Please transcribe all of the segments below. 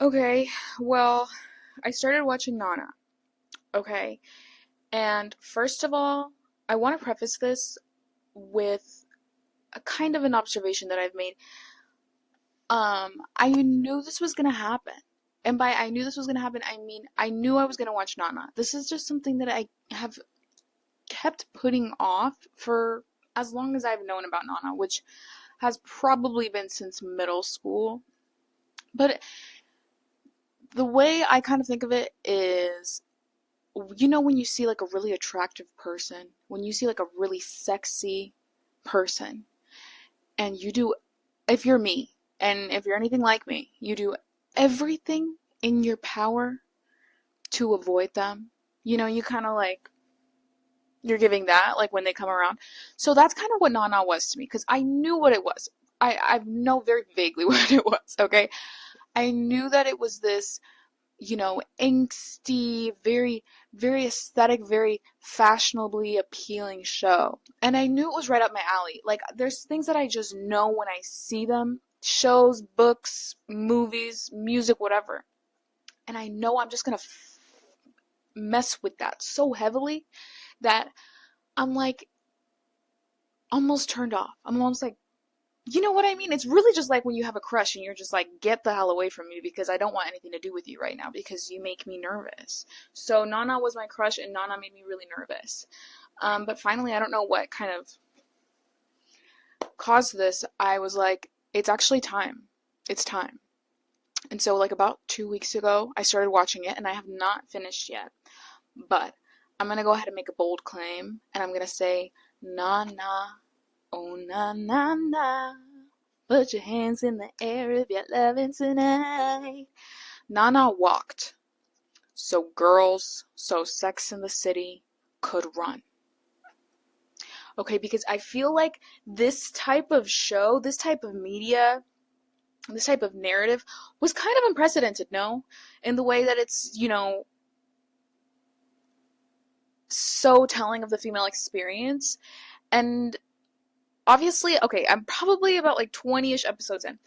Okay, well, I started watching Nana. Okay, and first of all, I want to preface this with a kind of an observation that I've made. I knew this was gonna happen. And by I knew this was gonna happen, I mean I knew I was gonna watch Nana. This is just something that I have kept putting off for as long as I've known about Nana, which has probably been since middle school. But the way I kind of think of it is, when you see like a really attractive person, when you see like a really sexy person, and you do, if you're me, and if you're anything like me, you do everything in your power to avoid them. You kind of like, you're giving that, like when they come around. So that's kind of what Nana was to me, because I knew what it was. I know very vaguely what it was, okay? I knew that it was this angsty, very, very aesthetic, very fashionably appealing show. And I knew it was right up my alley. Like, there's things that I just know when I see them: shows, books, movies, music, whatever. And I know I'm just gonna mess with that so heavily that I'm like almost turned off. I'm almost like, you know what I mean? It's really just like when you have a crush and you're just like, get the hell away from me because I don't want anything to do with you right now because you make me nervous. So Nana was my crush and Nana made me really nervous. But finally, I don't know what kind of caused this. I was like, it's actually time. It's time. And so like about 2 weeks ago, I started watching it and I have not finished yet. But I'm going to go ahead and make a bold claim and I'm going to say, Nana. Oh na na na, put your hands in the air if you're loving tonight. Nana walked, so girls, so Sex in the City could run. Okay, because I feel like this type of show, this type of media, this type of narrative was kind of unprecedented, no? In the way that it's, so telling of the female experience. And obviously, okay, I'm probably about like 20-ish episodes in.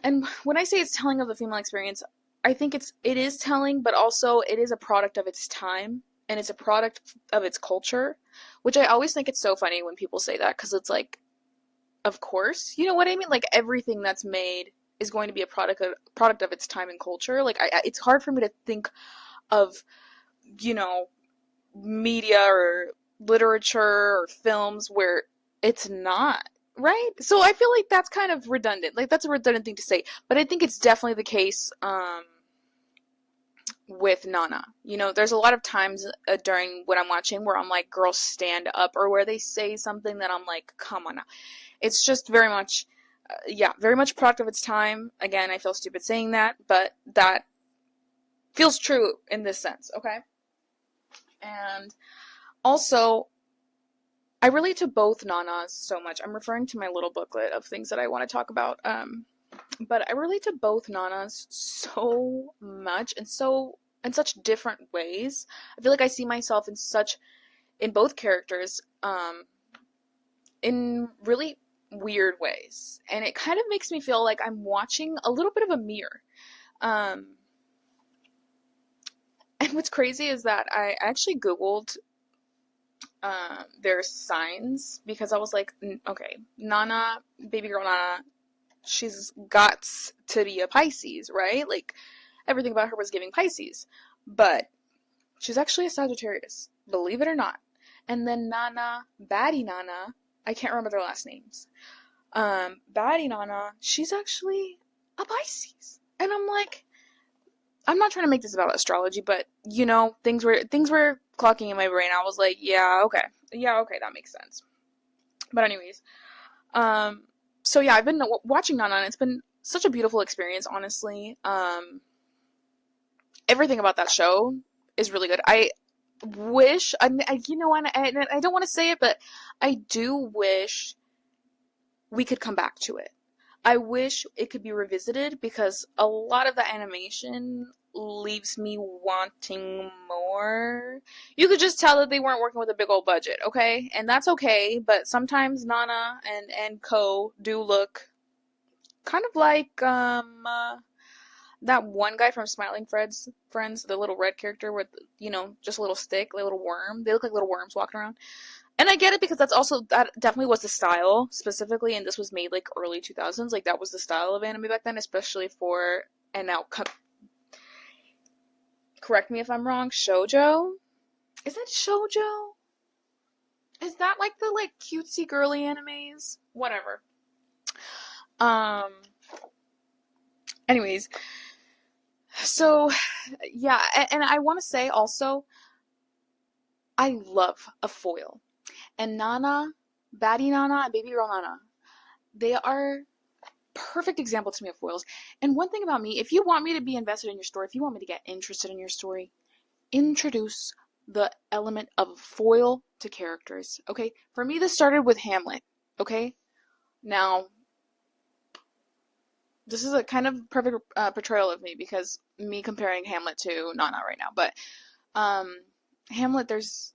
And when I say it's telling of the female experience, I think it is telling, but also it is a product of its time and it's a product of its culture, which I always think it's so funny when people say that because it's like, of course, you know what I mean? Like everything that's made is going to be a product of its time and culture. Like it's hard for me to think of, media or literature or films where it's not, right? So I feel like that's kind of redundant. Like that's a redundant thing to say, but I think it's definitely the case with Nana. There's a lot of times during what I'm watching where I'm like, girls stand up, or where they say something that I'm like, come on now. It's just very much, very much product of its time. Again, I feel stupid saying that, but that feels true in this sense, okay? And also, I relate to both Nanas so much. I'm referring to my little booklet of things that I want to talk about. But I relate to both Nanas so much and in such different ways. I feel like I see myself in both characters, in really weird ways. And it kind of makes me feel like I'm watching a little bit of a mirror. And what's crazy is that I actually Googled their signs because I was like, okay, Nana, baby girl Nana, she's got to be a Pisces, right? Like everything about her was giving Pisces, but she's actually a Sagittarius, believe it or not. And then Nana, baddie Nana, I can't remember their last names. Baddie Nana, she's actually a Pisces, and I'm like, I'm not trying to make this about astrology, but things were clocking in my brain. I was like, yeah, okay, that makes sense. But anyways, so yeah, I've been watching Nana, and it's been such a beautiful experience, honestly. Everything about that show is really good. I wish, I don't want to say it, but I do wish we could come back to it. I wish it could be revisited because a lot of the animation leaves me wanting more. You could just tell that they weren't working with a big old budget, okay? And that's okay, but sometimes Nana and Co do look kind of like that one guy from Smiling Friends, the little red character with, just a little stick, like a little worm. They look like little worms walking around. And I get it because that definitely was the style specifically, and this was made like early 2000s. Like that was the style of anime back then, especially for, and now correct me if I'm wrong, shoujo? Is that shoujo? Is that like the like cutesy girly animes? Whatever. Anyways, so yeah, and I want to say also, I love a foil. And Nana, Baddie Nana, and Baby Girl Nana, they are perfect example to me of foils. And one thing about me, if you want me to be invested in your story, if you want me to get interested in your story, introduce the element of foil to characters. Okay? For me, this started with Hamlet. Okay? Now, this is a kind of perfect portrayal of me because me comparing Hamlet to Nana right now. But Hamlet, there's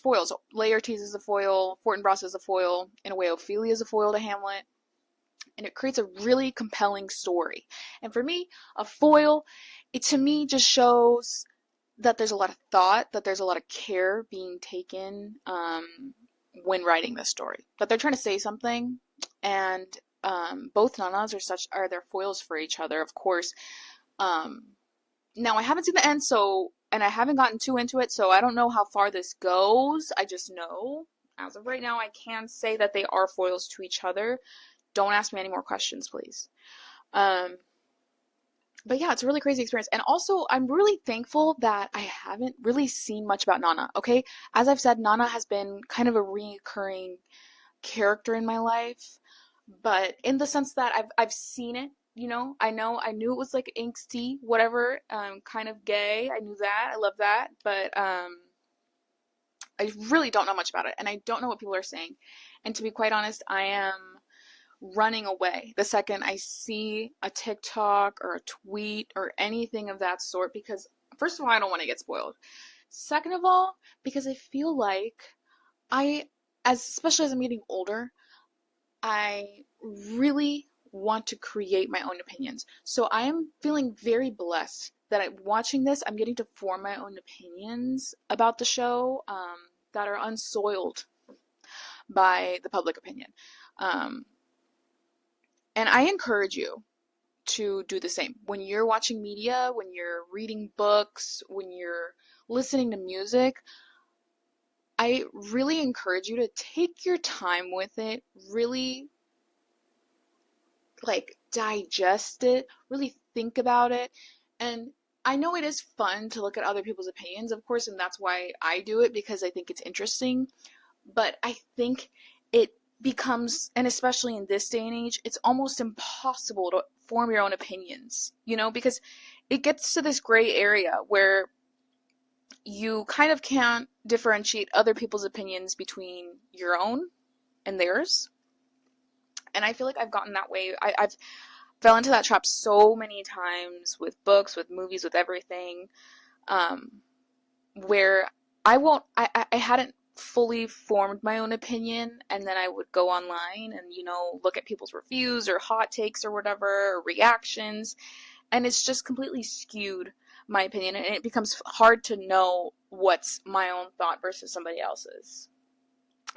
foils. Laertes is a foil, Fortinbras is a foil, in a way Ophelia is a foil to Hamlet, and it creates a really compelling story. And for me, a foil, it to me just shows that there's a lot of thought, that there's a lot of care being taken when writing this story. That they're trying to say something, and both nanas are their foils for each other, of course. Now I haven't seen the end, and I haven't gotten too into it, so I don't know how far this goes. I just know, as of right now, I can say that they are foils to each other. Don't ask me any more questions, please. But yeah, it's a really crazy experience. And also, I'm really thankful that I haven't really seen much about Nana, okay? As I've said, Nana has been kind of a recurring character in my life, but in the sense that I've seen it, I knew it was like angsty, whatever, kind of gay. I knew that. I love that. But I really don't know much about it, and I don't know what people are saying. And to be quite honest, I am running away the second I see a TikTok or a tweet or anything of that sort, because first of all, I don't want to get spoiled. Second of all, because I feel like especially as I'm getting older, I really want to create my own opinions. So I am feeling very blessed that watching this, I'm getting to form my own opinions about the show that are unsoiled by the public opinion. And I encourage you to do the same. When you're watching media, when you're reading books, when you're listening to music, I really encourage you to take your time with it, really like digest it, really think about it. And I know it is fun to look at other people's opinions, of course, and that's why I do it, because I think it's interesting. But I think it becomes, and especially in this day and age, it's almost impossible to form your own opinions, because it gets to this gray area where you kind of can't differentiate other people's opinions between your own and theirs. And I feel like I've gotten that way. I've fell into that trap so many times with books, with movies, with everything, where I hadn't fully formed my own opinion, and then I would go online and, look at people's reviews or hot takes or whatever, or reactions, and it's just completely skewed my opinion, and it becomes hard to know what's my own thought versus somebody else's.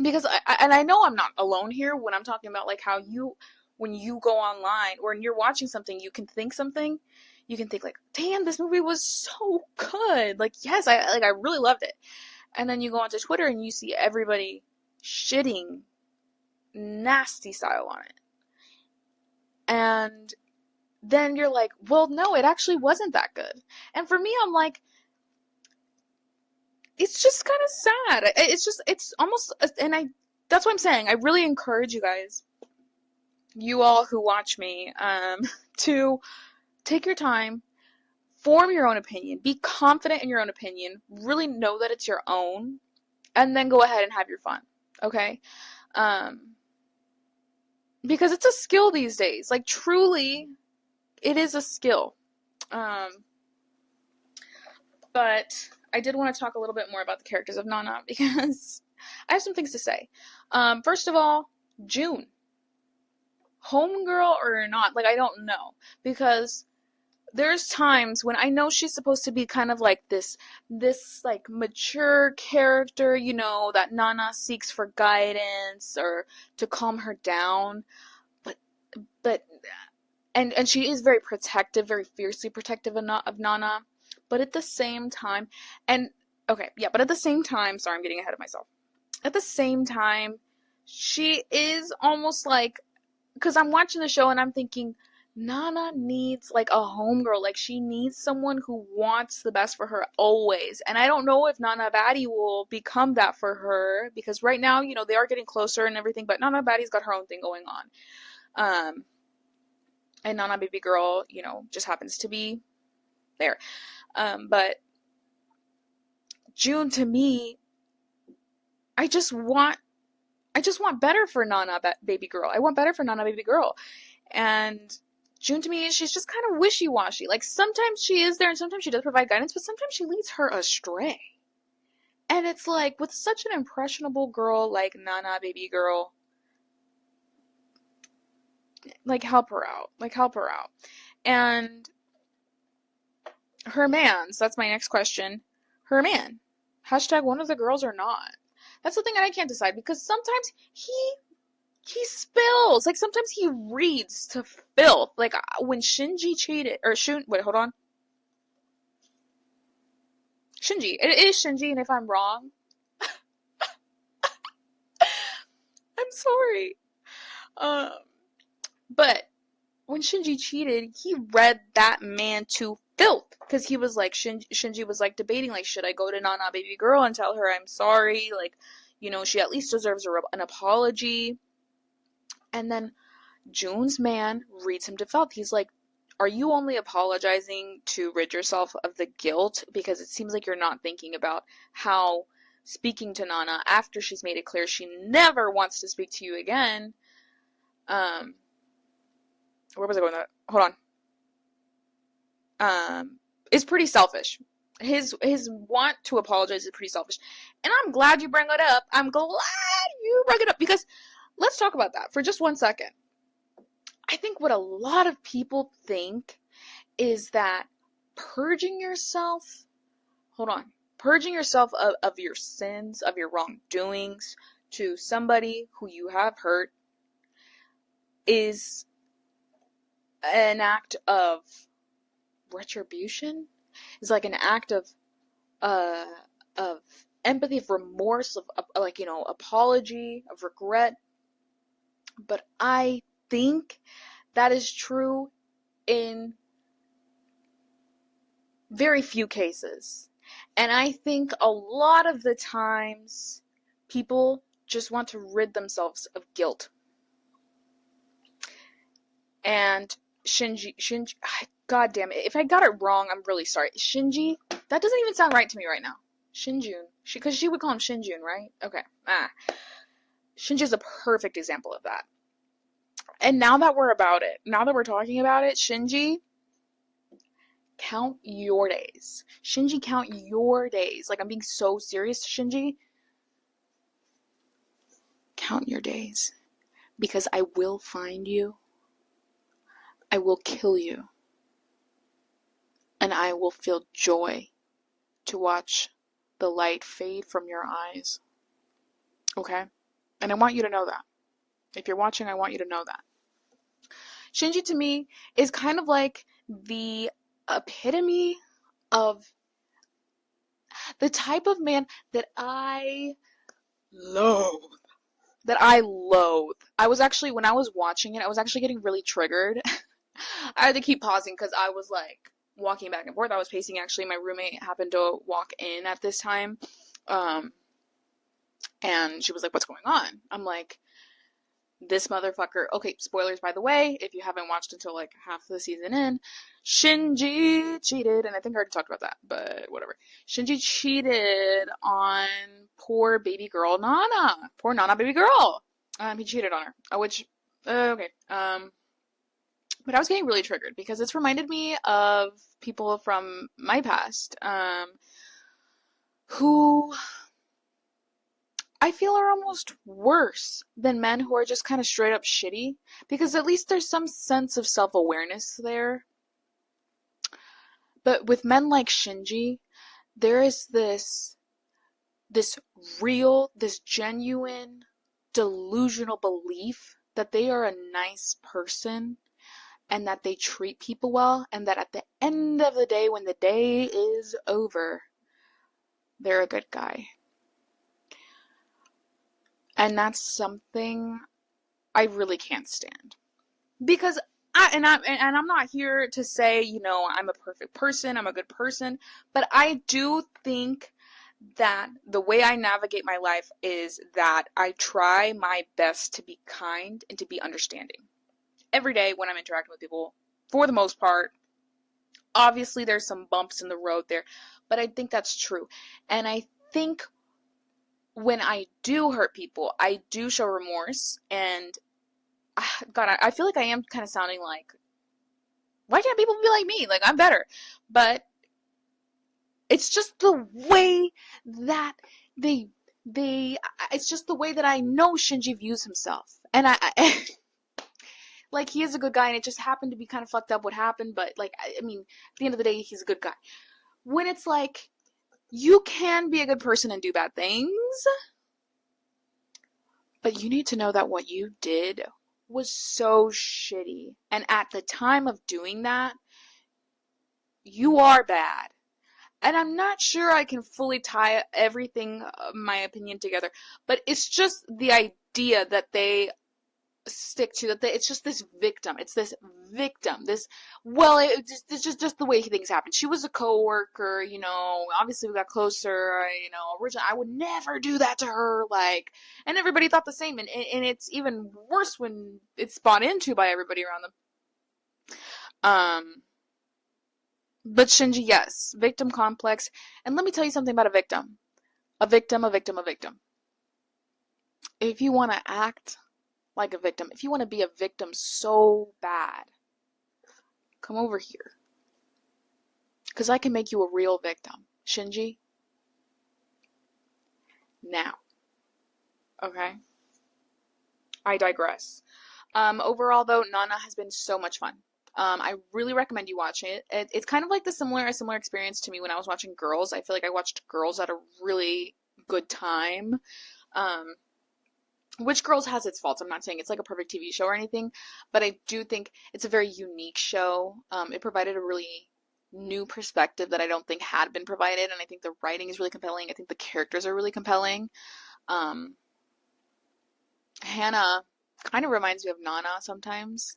Because I know I'm not alone here when I'm talking about like how when you go online or when you're watching something, you can think something. You can think like, damn, this movie was so good. Like, yes, I really loved it. And then you go onto Twitter and you see everybody shitting nasty style on it. And then you're like, well, no, it actually wasn't that good. And for me, I'm like, it's just kind of sad. It's almost, and that's what I'm saying. I really encourage you guys, you all who watch me, to take your time, form your own opinion, be confident in your own opinion, really know that it's your own, and then go ahead and have your fun, okay? Because it's a skill these days. Like, truly, it is a skill. But I did want to talk a little bit more about the characters of Nana, because I have some things to say. First of all, June. homegirl or not. Like, I don't know. Because there's times when I know she's supposed to be kind of like this like mature character, you know, that Nana seeks for guidance or to calm her down. But but and she is very protective, very fiercely protective of Nana. But at the same time, and okay, yeah, but at the same time, sorry, I'm getting ahead of myself. At the same time, she is almost like, because I'm watching the show and I'm thinking, Nana needs like a homegirl. Like, she needs someone who wants the best for her always. And I don't know if Nana Batty will become that for her, because right now, you know, they are getting closer and everything, but Nana Batty's got her own thing going on. And Nana Baby Girl, you know, just happens to be there. But June, to me, I just want better for Nana Baby Girl. I want better for Nana Baby Girl. And June, to me, she's just kind of wishy-washy. Like, sometimes she is there and sometimes she does provide guidance, but sometimes she leads her astray. And it's like, with such an impressionable girl like Nana Baby Girl, like, help her out. Like, help her out. And her man, so that's my next question. Her man. Hashtag one of the girls or not. That's the thing that I can't decide, because sometimes he spills. Like, sometimes he reads to filth. Like, when Shinji cheated, or wait, hold on. Shinji. It is Shinji, and if I'm wrong, I'm sorry. But when Shinji cheated, he read that man to filth. Because he was like, Shinji was like debating, like, should I go to Nana Baby Girl and tell her I'm sorry? Like, you know, she at least deserves an apology. And then June's man reads him to filth. He's like, are you only apologizing to rid yourself of the guilt? Because it seems like you're not thinking about how speaking to Nana after she's made it clear she never wants to speak to you again. Where was I going with that? Hold on. Is pretty selfish. His want to apologize is pretty selfish. And I'm glad you bring it up. I'm glad you bring it up, because let's talk about that for just 1 second. I think what a lot of people think is that purging yourself of your sins, of your wrongdoings to somebody who you have hurt is an act of retribution. Is like an act of empathy, of remorse, of like, you know, apology, of regret. But I think that is true in very few cases. And I think a lot of the times people just want to rid themselves of guilt. And Shinji, God damn it. If I got it wrong, I'm really sorry. Shinji, that doesn't even sound right to me right now. Shinjun. Because she would call him Shinjun, right? Okay. Shinji is a perfect example of that. And now that we're talking about it, Shinji, count your days. Shinji, count your days. Like, I'm being so serious, Shinji. Count your days. Because I will find you. I will kill you. And I will feel joy to watch the light fade from your eyes. Okay? And I want you to know that. If you're watching, I want you to know that. Shinji, to me, is kind of like the epitome of the type of man that I loathe. I was actually, when I was watching it, I was actually getting really triggered. I had to keep pausing because I was like walking back and forth. I was pacing, actually. My roommate happened to walk in at this time. And she was like, what's going on? I'm like, this motherfucker. Okay, spoilers, by the way, if you haven't watched until like half the season in, Shinji cheated, and I think I already talked about that, but whatever. Shinji cheated on poor baby girl Nana. Poor Nana baby girl. He cheated on her, which, okay. But I was getting really triggered because it's reminded me of people from my past, who I feel are almost worse than men who are just kind of straight up shitty, because at least there's some sense of self-awareness there. But with men like Shinji, there is this real, this genuine, delusional belief that they are a nice person and that they treat people well, and that at the end of the day, when the day is over, they're a good guy. And that's something I really can't stand. Because I'm not here to say, I'm a perfect person, I'm a good person, but I do think that the way I navigate my life is that I try my best to be kind and to be understanding. Every day when I'm interacting with people, for the most part, obviously there's some bumps in the road there, but I think that's true. And I think when I do hurt people, I do show remorse, and God, I feel like I am kind of sounding like, why can't people be like me? Like, I'm better. But it's just the way that it's just the way that I know Shinji views himself. And like, he is a good guy, and it just happened to be kind of fucked up what happened, but, like, I mean, at the end of the day, he's a good guy. When it's like, you can be a good person and do bad things, but you need to know that what you did was so shitty. And at the time of doing that, you are bad. And I'm not sure I can fully tie everything, my opinion, together, but it's just the idea that they stick to, that it's just this victim. It's this victim. It's just the way things happen. She was a coworker, obviously we got closer, originally I would never do that to her, like, and everybody thought the same, and it's even worse when it's bought into by everybody around them. But Shinji, yes, victim complex, and let me tell you something about a victim. A victim, a victim, a victim. If you want to act like a victim, if you want to be a victim so bad, come over here. Because I can make you a real victim. Shinji? Now. Okay? I digress. Overall, though, Nana has been so much fun. I really recommend you watch it. It's kind of like a similar experience to me when I was watching Girls. I feel like I watched Girls at a really good time. Which Girls has its faults. I'm not saying it's like a perfect TV show or anything, but I do think it's a very unique show. It provided a really new perspective that I don't think had been provided, and I think the writing is really compelling. I think the characters are really compelling. Hannah kind of reminds me of Nana sometimes.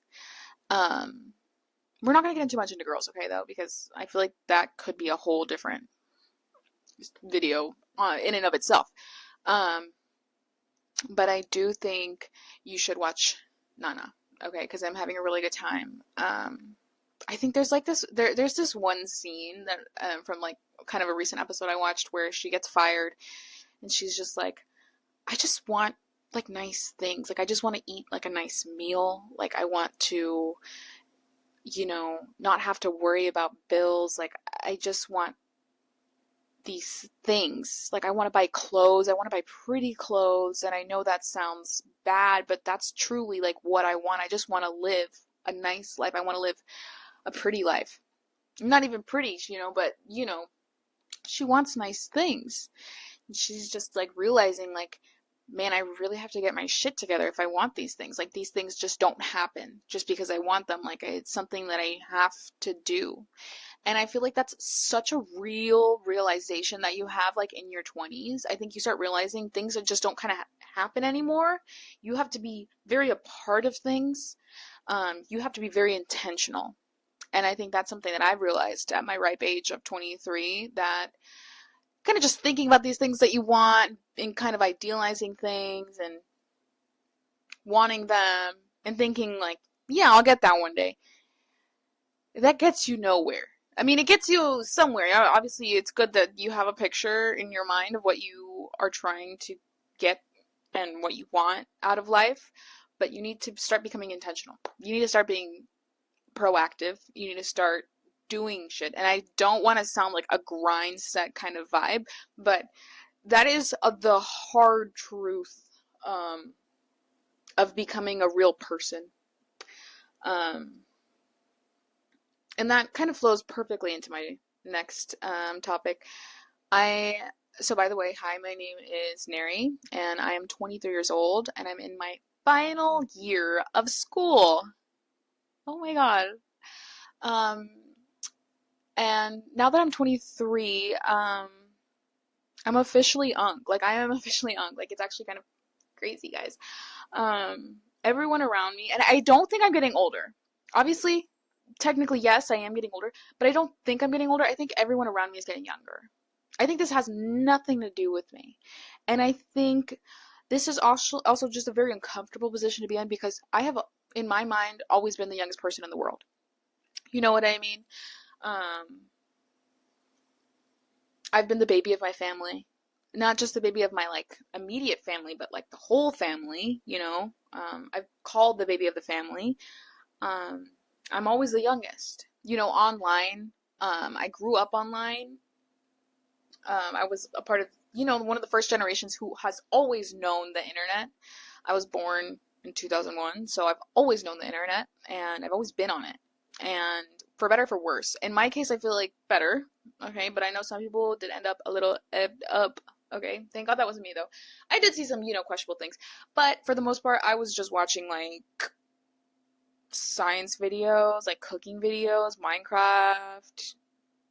We're not going to get too much into Girls, okay, though, because I feel like that could be a whole different video in and of itself. But I do think you should watch Nana, okay, because I'm having a really good time. I think there's like there's this one scene that from like kind of a recent episode I watched where she gets fired, and she's just like, I just want like nice things. Like, I just want to eat like a nice meal. Like, I want to, not have to worry about bills. Like, I just want these things. Like, I want to buy clothes. I want to buy pretty clothes. And I know that sounds bad, but that's truly like what I want. I just want to live a nice life. I want to live a pretty life. Not even pretty, but she wants nice things. And she's just like realizing, like, man, I really have to get my shit together if I want these things. Like, these things just don't happen just because I want them. Like, it's something that I have to do. And I feel like that's such a real realization that you have, like, in your 20s. I think you start realizing things that just don't kind of happen anymore. You have to be very a part of things. You have to be very intentional. And I think that's something that I've realized at my ripe age of 23, that kind of just thinking about these things that you want and kind of idealizing things and wanting them and thinking like, yeah, I'll get that one day. That gets you nowhere. I mean, it gets you somewhere. Obviously, it's good that you have a picture in your mind of what you are trying to get and what you want out of life, but you need to start becoming intentional. You need to start being proactive. You need to start doing shit. And I don't want to sound like a grind set kind of vibe, but that is the hard truth of becoming a real person. Um, and that kind of flows perfectly into my next topic. I so by the way, hi, my name is Neri, and I am 23 years old, and I'm in my final year of school. Oh my God. Um, and now that I'm 23, I'm officially unk. Like I am officially unk. Like it's actually kind of crazy, guys. Everyone around me, and I don't think I'm getting older. Obviously, technically, yes, I am getting older, but I don't think I'm getting older. I think everyone around me is getting younger. I think this has nothing to do with me. And I think this is also just a very uncomfortable position to be in because I have, in my mind, always been the youngest person in the world. You know what I mean? Um, I've been the baby of my family. Not just the baby of my like immediate family, but like the whole family, you know. I've called the baby of the family. Um, I'm always the youngest. You know, online. I grew up online. I was a part of, you know, one of the first generations who has always known the internet. I was born in 2001, so I've always known the internet and I've always been on it. And for better or for worse. In my case, I feel like better, okay, but I know some people did end up a little ebbed up. Okay, thank God that wasn't me though. I did see some, you know, questionable things, but for the most part, I was just watching like science videos, like cooking videos, Minecraft,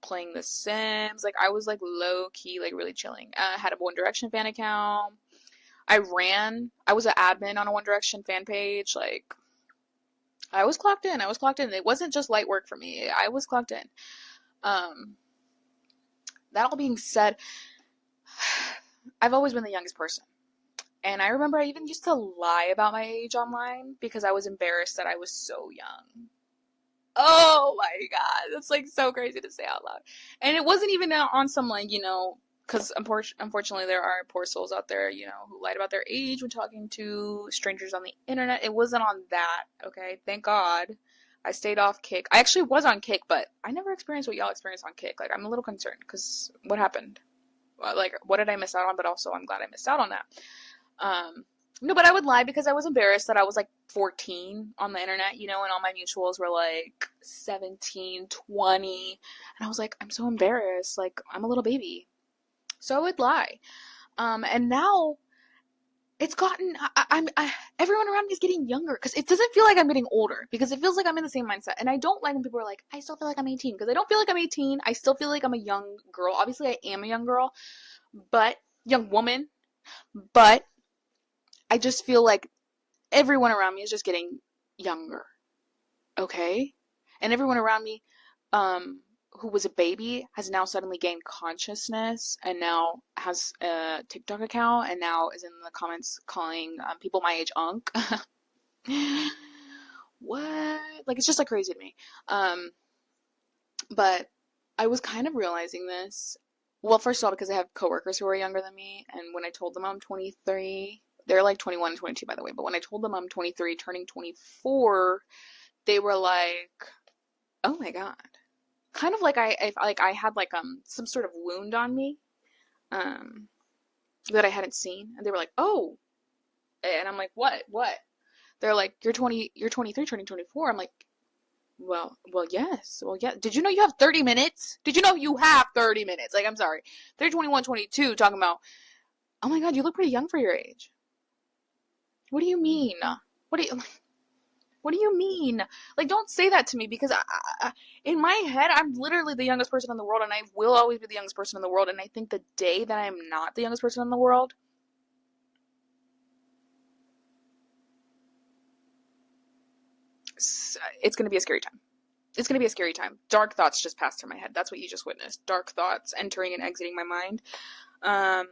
playing The Sims. Like I was like low key, like really chilling. I had a One Direction fan account. I was an admin on a One Direction fan page. Like I was clocked in. I was clocked in. It wasn't just light work for me. I was clocked in. Um, that all being said, I've always been the youngest person. And I remember I even used to lie about my age online because I was embarrassed that I was so young. Oh my God, that's like so crazy to say out loud. And it wasn't even on some like, you know, because unfortunately there are poor souls out there, you know, who lied about their age when talking to strangers on the internet. It wasn't on that, okay? Thank God. I stayed off Kick. I actually was on Kick, but I never experienced what y'all experienced on Kick. Like, I'm a little concerned because what happened? Like, what did I miss out on? But also, I'm glad I missed out on that. Um, no, but I would lie because I was embarrassed that I was like 14 on the internet, you know, and all my mutuals were like 17, 20. And I was like, I'm so embarrassed. Like, I'm a little baby. So I would lie. And now it's gotten, everyone around me is getting younger because it doesn't feel like I'm getting older because it feels like I'm in the same mindset. And I don't like when people are like, I still feel like I'm 18 because I don't feel like I'm 18. I still feel like I'm a young girl. Obviously, I am a young girl, but young woman, but I just feel like everyone around me is just getting younger, okay? And everyone around me, who was a baby has now suddenly gained consciousness and now has a TikTok account and now is in the comments calling people my age unk. What? Like, it's just like crazy to me. Um, but I was kind of realizing this. Well, first of all, because I have coworkers who are younger than me, and when I told them I'm 23, they're like 21 and 22, by the way, but when I told them I'm 23, turning 24, they were like, "Oh my God." Kind of like I had like some sort of wound on me um that I hadn't seen, and they were like, "Oh." And I'm like, "What? What?" They're like, you're 23 turning 24." I'm like, well, yes. Well, yeah. Did you know you have 30 minutes? Did you know you have 30 minutes? Like, I'm sorry. They're 21, 22 talking about, "Oh my God, you look pretty young for your age." What do you mean? What do you What do you mean? Like, don't say that to me because in my head, I'm literally the youngest person in the world, and I will always be the youngest person in the world. And I think the day that I'm not the youngest person in the world, it's going to be a scary time. It's going to be a scary time. Dark thoughts just passed through my head. That's what you just witnessed. Dark thoughts entering and exiting my mind. Um,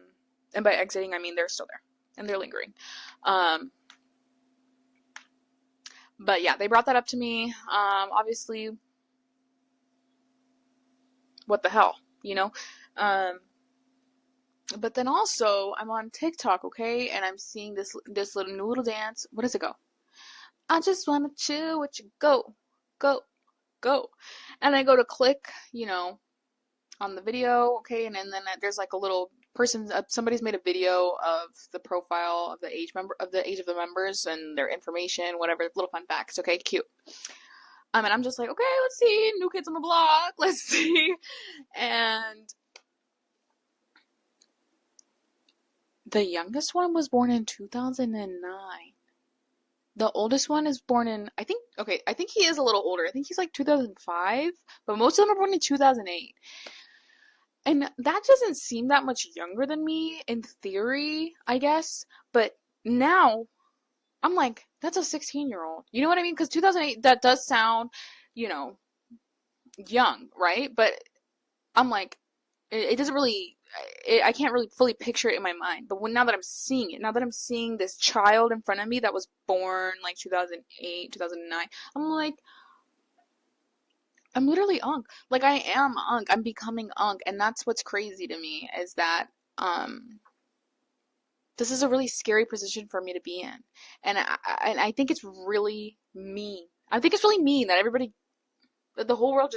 and by exiting, I mean they're still there and they're lingering. Um, but yeah, they brought that up to me. Obviously, what the hell, you know? Um, but then also, I'm on TikTok, okay, and I'm seeing this little new little dance. What does it go? I just wanna chill with you. Go, go, go. And I go to click, you know, on the video, okay, and then there's like a little somebody's made a video of the profile of the age of the members and their information, whatever, little fun facts. Okay, cute. And I'm just like, okay, let's see, new kids on the block, let's see. And the youngest one was born in 2009. The oldest one is born in, I think he is a little older. I think he's like 2005, but most of them are born in 2008. And that doesn't seem that much younger than me in theory, I guess. But now I'm like, that's a 16-year-old. You know what I mean? Because 2008, that does sound, you know, young, right? But I'm like, it doesn't really, I can't really fully picture it in my mind. But now that I'm seeing it, now that I'm seeing this child in front of me that was born like 2008, 2009, I'm like, I'm literally Unk. Like, I am Unk. I'm becoming Unk. And that's what's crazy to me, is that this is a really scary position for me to be in. And I think it's really mean. I think it's really mean that the whole world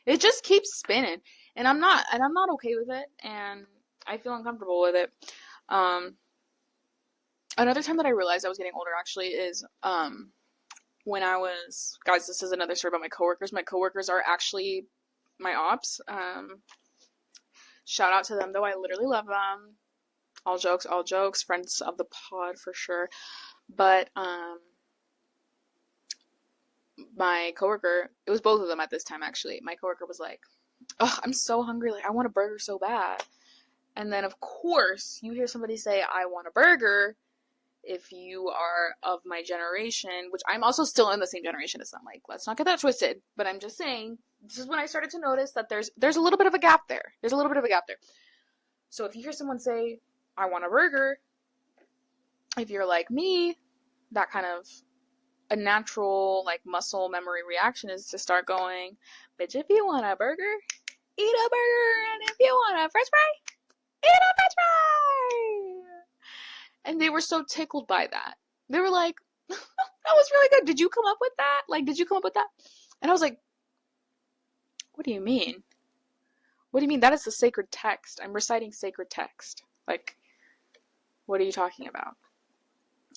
it just keeps spinning. And I'm not okay with it. And I feel uncomfortable with it. Another time that I realized I was getting older actually is, when I was, guys, this is another story about my coworkers. My coworkers are actually my ops. Shout out to them, though. I literally love them. All jokes, friends of the pod for sure. But my coworker, it was both of them at this time actually. My coworker was like, "Oh, I'm so hungry. Like, I want a burger so bad." And then of course you hear somebody say, "I want a burger," if you are of my generation, which I'm also still in the same generation as them. Like, let's not get that twisted. But I'm just saying, this is when I started to notice that there's a little bit of a gap there. There's a little bit of a gap there. So if you hear someone say, "I want a burger," if you're like me, that kind of a natural, like, muscle memory reaction is to start going, "Bitch, if you want a burger, eat a burger. And if you want a french fry, eat a french fry." And they were so tickled by that. They were like, "That was really good. Did you come up with that? Like, did you come up with that?" And I was like, "What do you mean? What do you mean? That is the sacred text. I'm reciting sacred text. Like, what are you talking about?"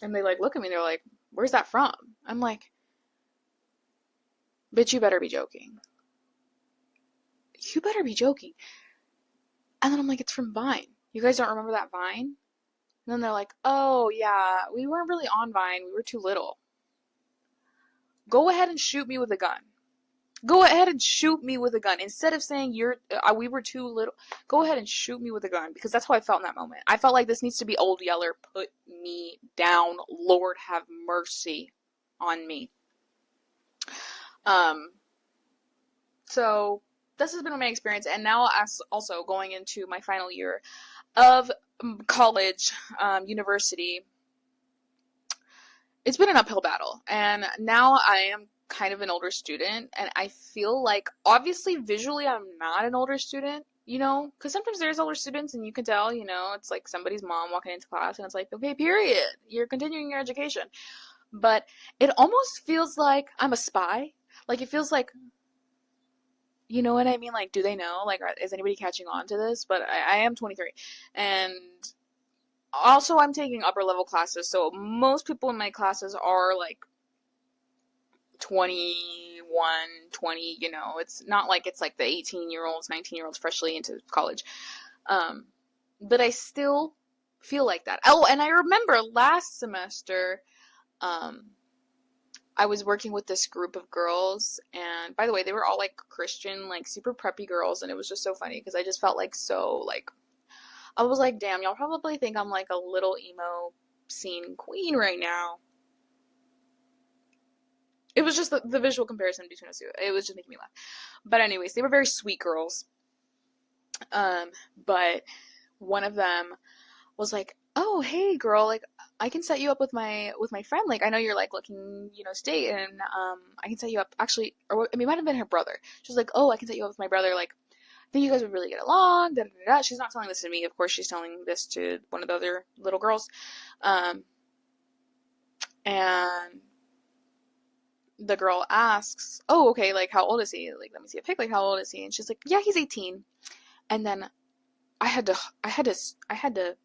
And they like look at me, they're like, "Where's that from?" I'm like, "Bitch, you better be joking. You better be joking." And then I'm like, "It's from Vine. You guys don't remember that Vine?" And then they're like, "Oh, yeah, we weren't really on Vine. We were too little." Go ahead and shoot me with a gun. Go ahead and shoot me with a gun. Instead of saying we were too little, go ahead and shoot me with a gun, because that's how I felt in that moment. I felt like this needs to be Old Yeller. Put me down. Lord have mercy on me. So this has been my experience, and now as also going into my final year of college, university, it's been an uphill battle. And now I am kind of an older student, and I feel like, obviously, visually, I'm not an older student, you know, because sometimes there's older students and you can tell, you know, it's like somebody's mom walking into class and it's like, okay, period, you're continuing your education. But it almost feels like I'm a spy. Like, it feels like, you know what I mean? Like, do they know? Like, is anybody catching on to this? But I am 23. And also, I'm taking upper level classes, so most people in my classes are like 21, 20, you know. It's not like it's like the 18-year-olds, 19-year-olds freshly into college. But I still feel like that. Oh, and I remember last semester, I was working with this group of girls, and by the way, they were all like Christian, like super preppy girls, and it was just so funny because I just felt like so, like, I was like, damn, y'all probably think I'm like a little emo scene queen right now. It was just the visual comparison between us two. It was just making me laugh. But anyways, they were very sweet girls. But one of them was like, "Oh, hey girl, like, I can set you up with my friend. Like, I know you're like looking, you know, state, and I can set you up." Actually, or it might have been her brother. She was like, "Oh, I can set you up with my brother. Like, I think you guys would really get along." Da, da, da, da. She's not telling this to me, of course. She's telling this to one of the other little girls. And the girl asks, "Oh, okay, like, how old is he? Like, let me see a pic. Like, how old is he?" And she's like, "Yeah, he's 18. And then I had to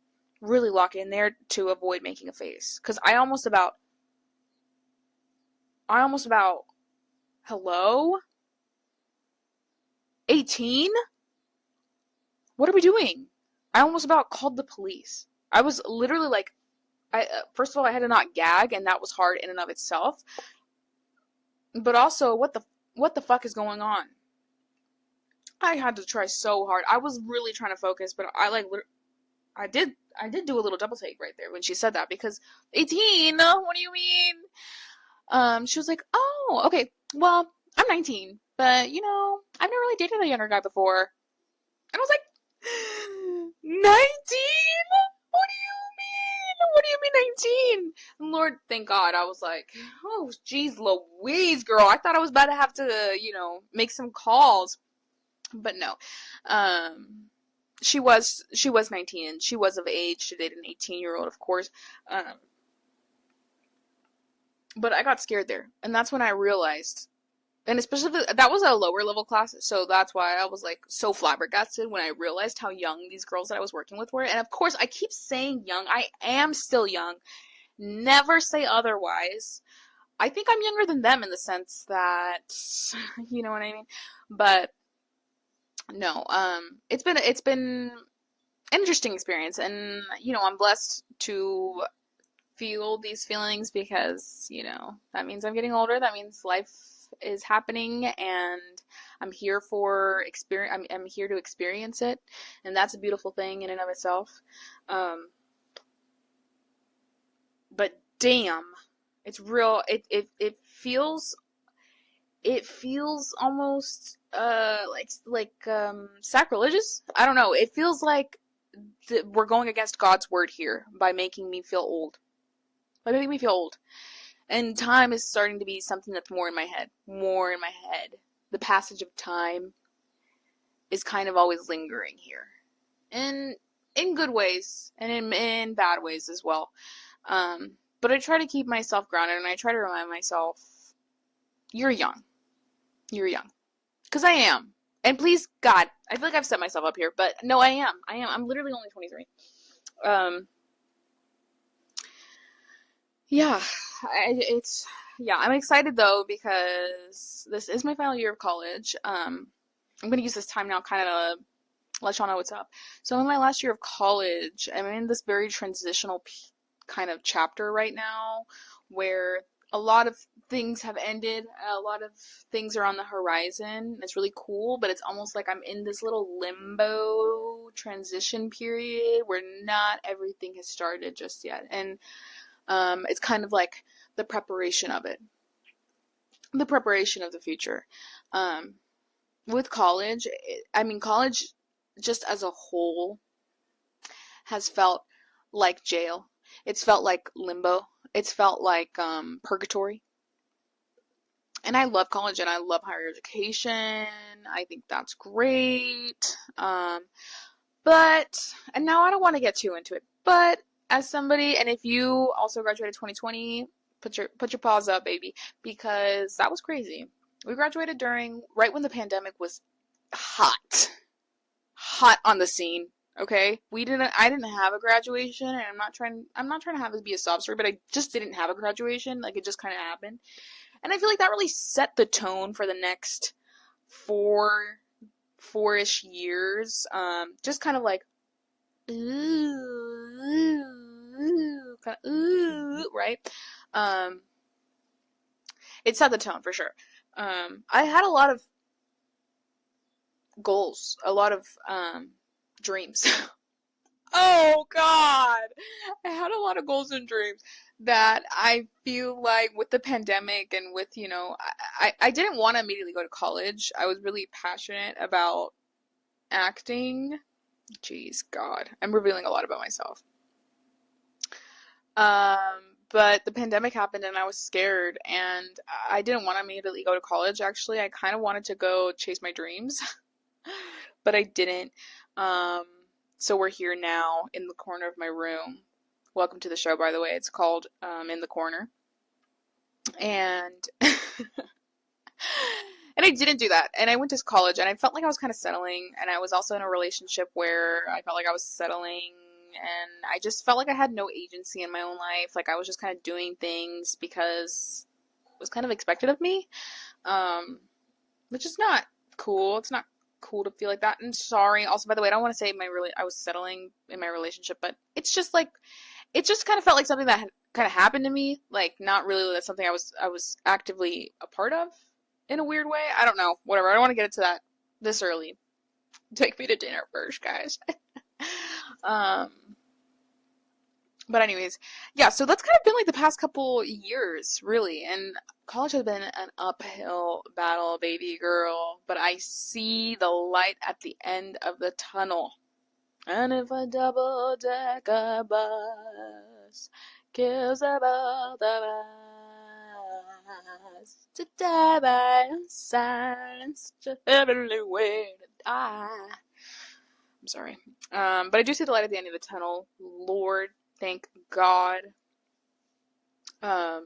really lock in there to avoid making a face. Because I almost about, hello? 18? What are we doing? I almost about called the police. I was literally like, first of all, I had to not gag, and that was hard in and of itself. But also, what the fuck is going on? I had to try so hard. I was really trying to focus, but I did do a little double take right there when she said that, because 18? What do you mean? She was like, "Oh, okay. Well, I'm 19, but I've never really dated a younger guy before." And I was like, 19? What do you mean? What do you mean 19? Lord, thank God. I was like, oh, geez, Louise, girl. I thought I was about to have to, make some calls. But no. She was 19. She was of age to date an 18-year-old, of course. But I got scared there. And that's when I realized, and especially that was a lower level class, so that's why I was like so flabbergasted when I realized how young these girls that I was working with were. And of course, I keep saying young. I am still young. Never say otherwise. I think I'm younger than them in the sense that, you know what I mean? But no, it's been an interesting experience, and I'm blessed to feel these feelings because, that means I'm getting older. That means life is happening, and I'm here for experience. I'm here to experience it, and that's a beautiful thing in and of itself. But damn, it's real. It feels almost sacrilegious. I don't know. It feels like we're going against God's word here by making me feel old. And time is starting to be something that's more in my head. The passage of time is kind of always lingering here. And in good ways, and in bad ways as well. But I try to keep myself grounded, and I try to remind myself, you're young. You're young. Because I am. And please, God, I feel like I've set myself up here, but no, I am. I'm literally only 23. Yeah, I'm excited though, because this is my final year of college. I'm going to use this time now kind of to let y'all know what's up. So I'm in my last year of college. I'm in this very transitional kind of chapter right now where a lot of things have ended. A lot of things are on the horizon. It's really cool, but it's almost like I'm in this little limbo transition period where not everything has started just yet. And it's kind of like the preparation of it. The preparation of the future. With college, college just as a whole has felt like jail. It's felt like limbo. It's felt like purgatory. And I love college and I love higher education. I think that's great. And now I don't want to get too into it. But as somebody, and if you also graduated 2020, put your paws up, baby, because that was crazy. We graduated right when the pandemic was hot on the scene. Okay, I didn't have a graduation, and I'm not trying to have this be a sob story, but I just didn't have a graduation. Like, it just kind of happened. And I feel like that really set the tone for the next four-ish years. Just kind of like, ooh, kind of, ooh, right? It set the tone for sure. I had a lot of goals, a lot of dreams. Oh God, I had a lot of goals and dreams that I feel like with the pandemic and with, I didn't want to immediately go to college. I was really passionate about acting. Jeez, God, I'm revealing a lot about myself. But the pandemic happened and I was scared, and I didn't want to immediately go to college. Actually, I kind of wanted to go chase my dreams, but I didn't. So we're here now in the corner of my room. Welcome to the show, by the way. It's called In the Corner. And And I didn't do that. And I went to college and I felt like I was kind of settling. And I was also in a relationship where I felt like I was settling. And I just felt like I had no agency in my own life. Like I was just kind of doing things because it was kind of expected of me. Um, which is not cool. It's not cool to feel like that. And sorry. Also, by the way, I don't want to say I was settling in my relationship, but it's just like, it just kind of felt like something that had kind of happened to me. Like not really that's something I was actively a part of in a weird way. I don't know. Whatever. I don't want to get into that this early. Take me to dinner first, guys. um, but anyways, yeah. So that's kind of been like the past couple years, really, and college has been an uphill battle, baby girl. But I see the light at the end of the tunnel. And if a double-decker bus kills both of us to die by silence, such a heavenly way to die. I'm sorry. But I do see the light at the end of the tunnel. Lord, thank God. I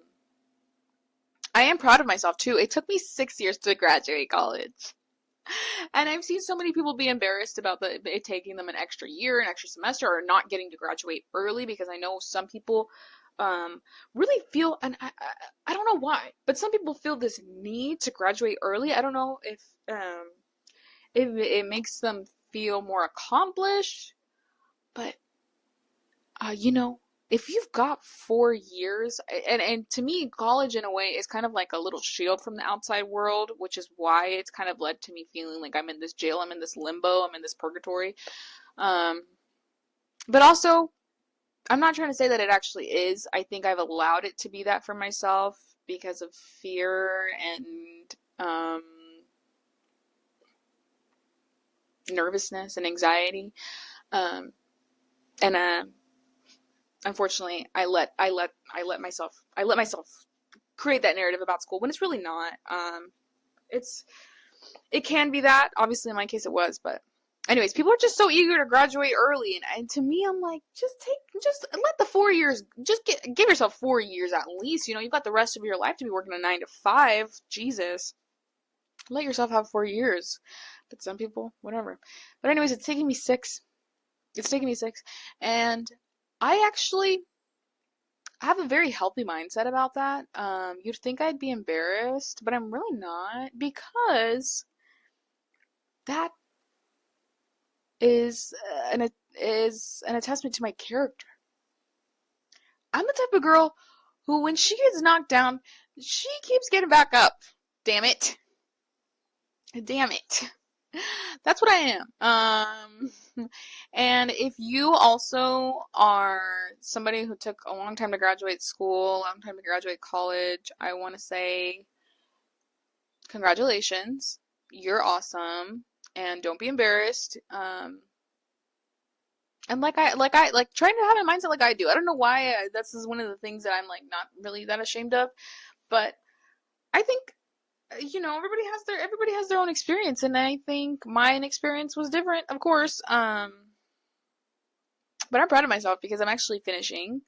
am proud of myself, too. It took me 6 years to graduate college. And I've seen so many people be embarrassed about it taking them an extra year, an extra semester, or not getting to graduate early, because I know some people really feel, and I don't know why, but some people feel this need to graduate early. I don't know if it makes them feel more accomplished, but if you've got 4 years, and to me, college in a way is kind of like a little shield from the outside world, which is why it's kind of led to me feeling like I'm in this jail, I'm in this limbo, I'm in this purgatory. But also, I'm not trying to say that it actually is. I think I've allowed it to be that for myself because of fear and nervousness and anxiety. And unfortunately, I let myself create that narrative about school when it's really not. It can be that. Obviously, in my case, it was. But anyways, people are just so eager to graduate early, and to me, I'm like, just let the 4 years. Just give yourself 4 years at least. You've got the rest of your life to be working a 9 to 5. Jesus, let yourself have 4 years. But some people, whatever. But anyways, it's taking me 6. It's taking me 6, and I actually have a very healthy mindset about that. You'd think I'd be embarrassed, but I'm really not, because that is an attestment to my character. I'm the type of girl who, when she gets knocked down, she keeps getting back up. Damn it. Damn it. That's what I am. And if you also are somebody who took a long time to graduate school, a long time to graduate college, I want to say congratulations. You're awesome, and don't be embarrassed. And like trying to have a mindset like I do. I don't know why this is one of the things that I'm like not really that ashamed of, but I think everybody has their own experience, and I think my experience was different, of course. But I'm proud of myself because I'm actually finishing.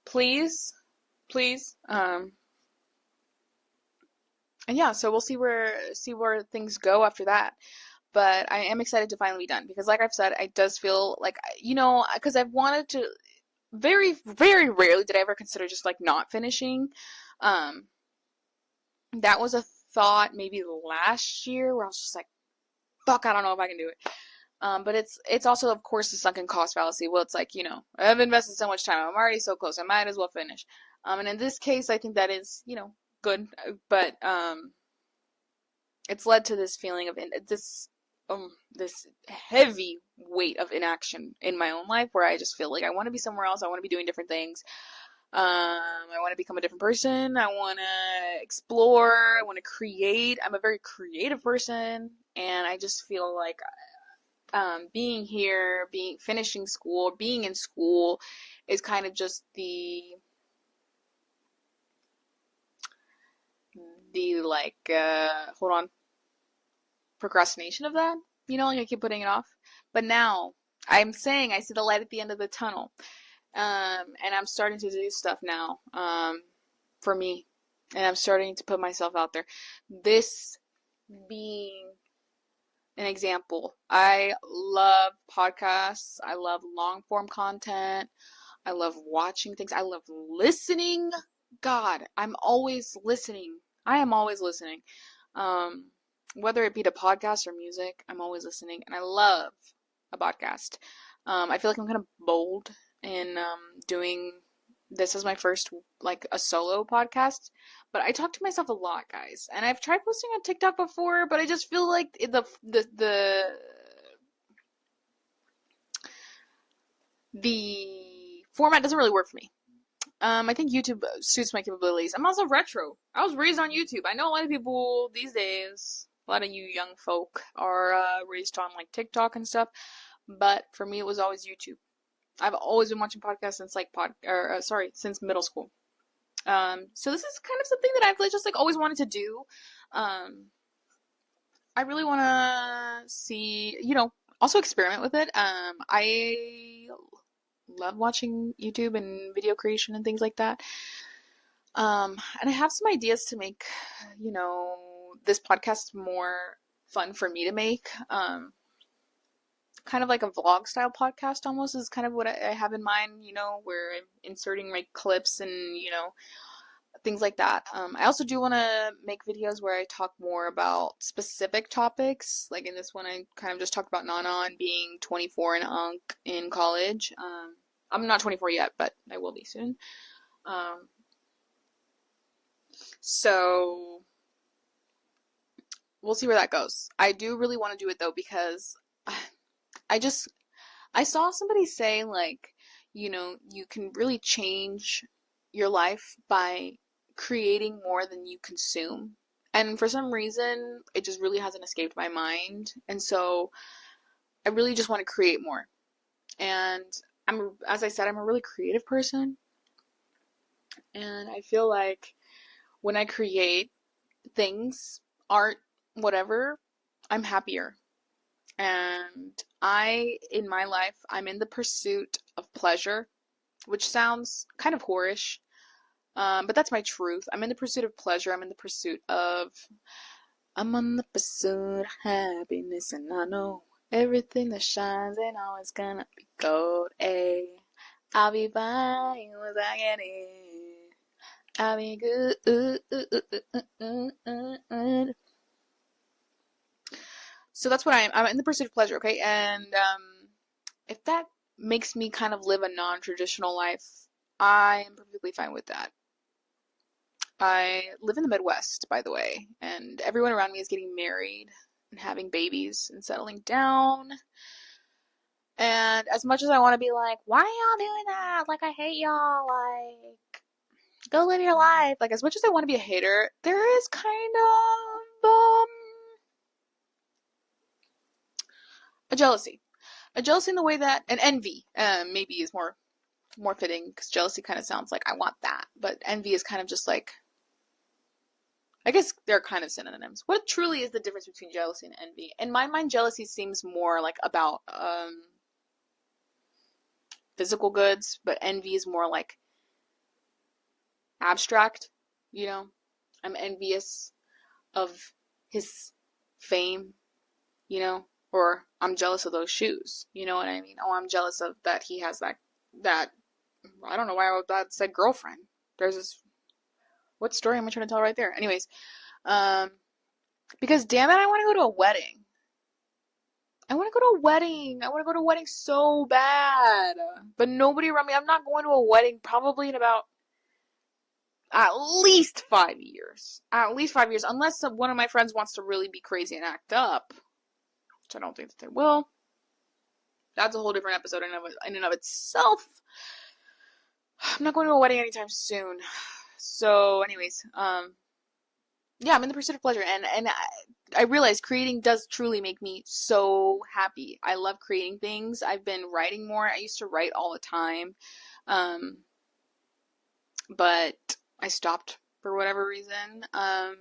Please. And yeah, so we'll see where things go after that. But I am excited to finally be done because, like I've said, it does feel like, because I've wanted to. Very, very rarely did I ever consider just like not finishing. That was a thought maybe last year where I was just like, fuck, I don't know if I can do it. But it's also, of course, the sunken cost fallacy. Well, it's like, I've invested so much time. I'm already so close. I might as well finish. And in this case, I think that is, good. But it's led to this feeling of this heavy weight of inaction in my own life, where I just feel like I want to be somewhere else. I want to be doing different things. I want to become a different person. I want to explore. I want to create. I'm a very creative person, and I just feel like being here, finishing school, being in school is kind of just the procrastination of that. Like I keep putting it off. But now I'm saying I see the light at the end of the tunnel. And I'm starting to do stuff now, for me. And I'm starting to put myself out there. This being an example. I love podcasts. I love long form content. I love watching things. I love listening. God, I'm always listening. I am always listening. Um, Whether it be to podcasts or music, I'm always listening. And I love a podcast. I feel like I'm kind of bold in doing this as my first, like, a solo podcast. But I talk to myself a lot, guys. And I've tried posting on TikTok before, but I just feel like the format doesn't really work for me. I think YouTube suits my capabilities. I'm also retro. I was raised on YouTube. I know a lot of people these days, a lot of you young folk are raised on like TikTok and stuff, but for me it was always YouTube. I've always been watching podcasts since like since middle school. So this is kind of something that I've just like always wanted to do. I really want to see, also experiment with it. I love watching YouTube and video creation and things like that. And I have some ideas to make, this podcast more fun for me to make. Kind of like a vlog style podcast almost is kind of what I have in mind, where I'm inserting my clips and, things like that. I also do want to make videos where I talk more about specific topics. Like in this one, I kind of just talked about Nana and being 24 and unk in college. I'm not 24 yet, but I will be soon. So we'll see where that goes. I do really want to do it though because I saw somebody say like, you can really change your life by creating more than you consume. And for some reason, it just really hasn't escaped my mind. And so I really just want to create more. And as I said, I'm a really creative person. And I feel like when I create things, art, whatever, I'm happier. And in my life, I'm in the pursuit of pleasure, which sounds kind of whorish. But that's my truth. I'm in the pursuit of pleasure. I'm on the pursuit of happiness, and I know everything that shines ain't always gonna be gold. I'll be fine once I get it. I'll be good. So that's what I'm in the pursuit of pleasure, okay? And if that makes me kind of live a non-traditional life, I am perfectly fine with that. I live in the Midwest, by the way, and everyone around me is getting married and having babies and settling down. And as much as I want to be like, why are y'all doing that? Like, I hate y'all. Like, go live your life. Like, as much as I want to be a hater, there is kind of a jealousy. A jealousy in the way that, and envy, maybe is more fitting, because jealousy kind of sounds like I want that, but envy is kind of just like, I guess they're kind of synonyms. What truly is the difference between jealousy and envy? In my mind, jealousy seems more like about physical goods, but envy is more like abstract, I'm envious of his fame, or I'm jealous of those shoes, you know what I mean? Oh, I'm jealous of that he has that, I don't know why that said girlfriend. There's this, what story am I trying to tell right there? Anyways, because damn it, I want to go to a wedding. I want to go to a wedding. I want to go to a wedding so bad. But nobody around me. I'm not going to a wedding probably in about at least 5 years. At least 5 years. Unless one of my friends wants to really be crazy and act up. Which I don't think that they will. That's a whole different episode in and of itself. I'm not going to a wedding anytime soon. So, anyways, yeah, I'm in the pursuit of pleasure, and I realize creating does truly make me so happy. I love creating things. I've been writing more. I used to write all the time, but I stopped for whatever reason, and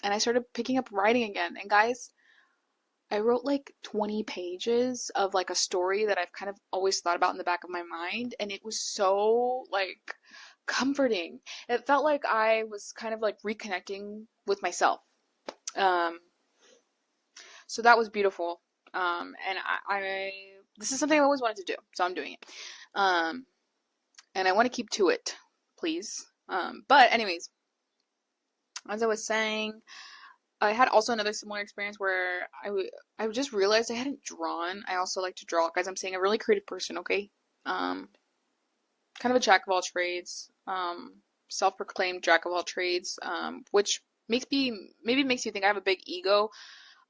I started picking up writing again. And guys, I wrote like 20 pages of like a story that I've kind of always thought about in the back of my mind, and it was so like comforting. It felt like I was kind of like reconnecting with myself. Um, so that was beautiful. And this is something I always wanted to do, so I'm doing it. Um, and I want to keep to it, please. But anyways, as I was saying, I had also another similar experience where I just realized I hadn't drawn. I also like to draw. Guys, I'm saying a really creative person, okay? Um, kind of a jack of all trades, self-proclaimed jack of all trades, which maybe makes you think I have a big ego.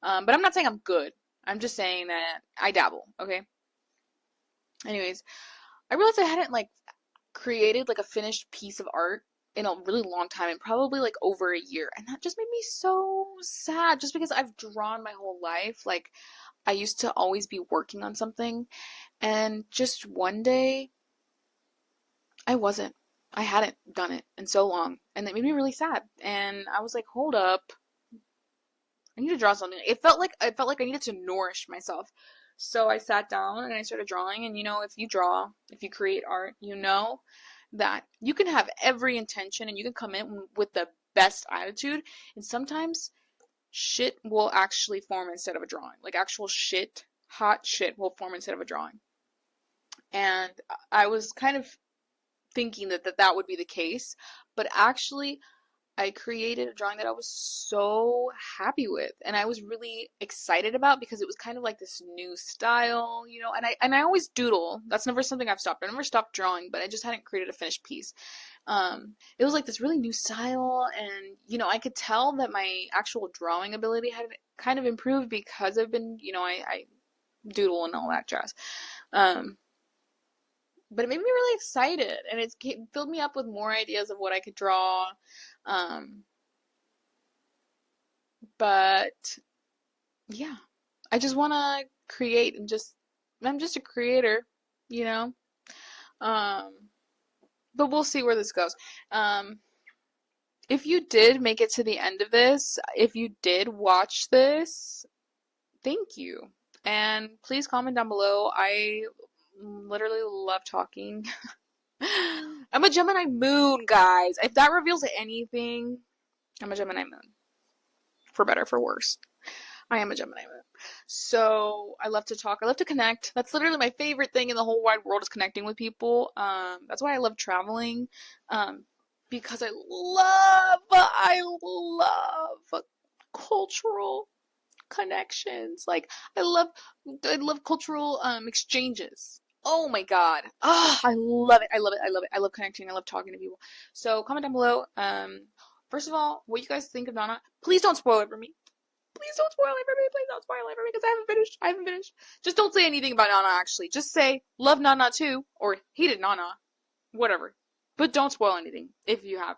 But I'm not saying I'm good. I'm just saying that I dabble, okay? Anyways, I realized I hadn't like created like a finished piece of art in a really long time, and probably like over a year, and that just made me so sad, just because I've drawn my whole life. Like, I used to always be working on something, and just one day I hadn't done it in so long, and that made me really sad. And I was like, hold up, I need to draw something. It felt like I needed to nourish myself. So I sat down and I started drawing. And if you draw, if you create art, you know that you can have every intention and you can come in with the best attitude. And sometimes shit will actually form instead of a drawing. Like, actual shit, hot shit will form instead of a drawing. And I was kind of thinking that would be the case, but actually I created a drawing that I was so happy with, and I was really excited about, because it was kind of like this new style, and I always doodle. That's never something I've stopped. I never stopped drawing, but I just hadn't created a finished piece. It was like this really new style, and I could tell that my actual drawing ability had kind of improved, because I've been, I doodle and all that jazz. But it made me really excited, and it filled me up with more ideas of what I could draw. Um, but yeah, I just want to create, and I'm just a creator, you know? Um, but we'll see where this goes. Um, if you did make it to the end of this, if you did watch this, thank you. And please comment down below. I literally love talking. I'm a Gemini moon, guys. If that reveals anything, I'm a Gemini moon. For better, for worse. I am a Gemini moon. So I love to talk. I love to connect. That's literally my favorite thing in the whole wide world, is connecting with people. That's why I love traveling. Because I love cultural connections. Like, I love cultural exchanges. Oh my God. Ah, I love it. I love it. I love it. I love connecting. I love talking to people. So comment down below. First of all, what you guys think of Nana. Please don't spoil it for me. Please don't spoil it for me. Please don't spoil it for me, because I haven't finished. Just don't say anything about Nana, actually. Just say, love Nana too, or hated Nana. Whatever. But don't spoil anything, if you have.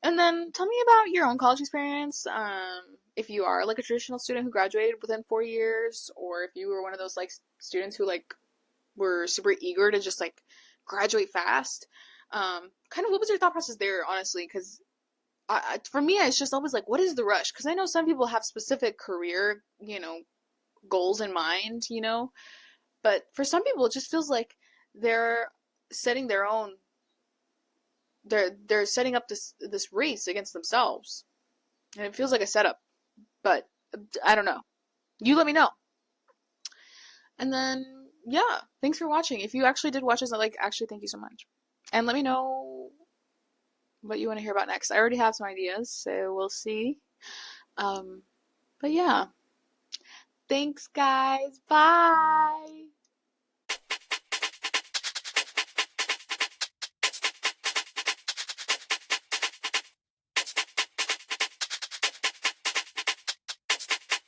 And then tell me about your own college experience. If you are like a traditional student who graduated within 4 years, or if you were one of those like students who like were super eager to just like graduate fast. Kind of what was your thought process there, honestly? Because for me, it's just always like, what is the rush? Because I know some people have specific career, goals in mind, but for some people, it just feels like they're setting their own. They're setting up this race against themselves, and it feels like a setup. But I don't know. You let me know. And then yeah, thanks for watching. If you actually did watch this, actually thank you so much. And let me know what you want to hear about next. I already have some ideas, so we'll see. But yeah. Thanks, guys. Bye.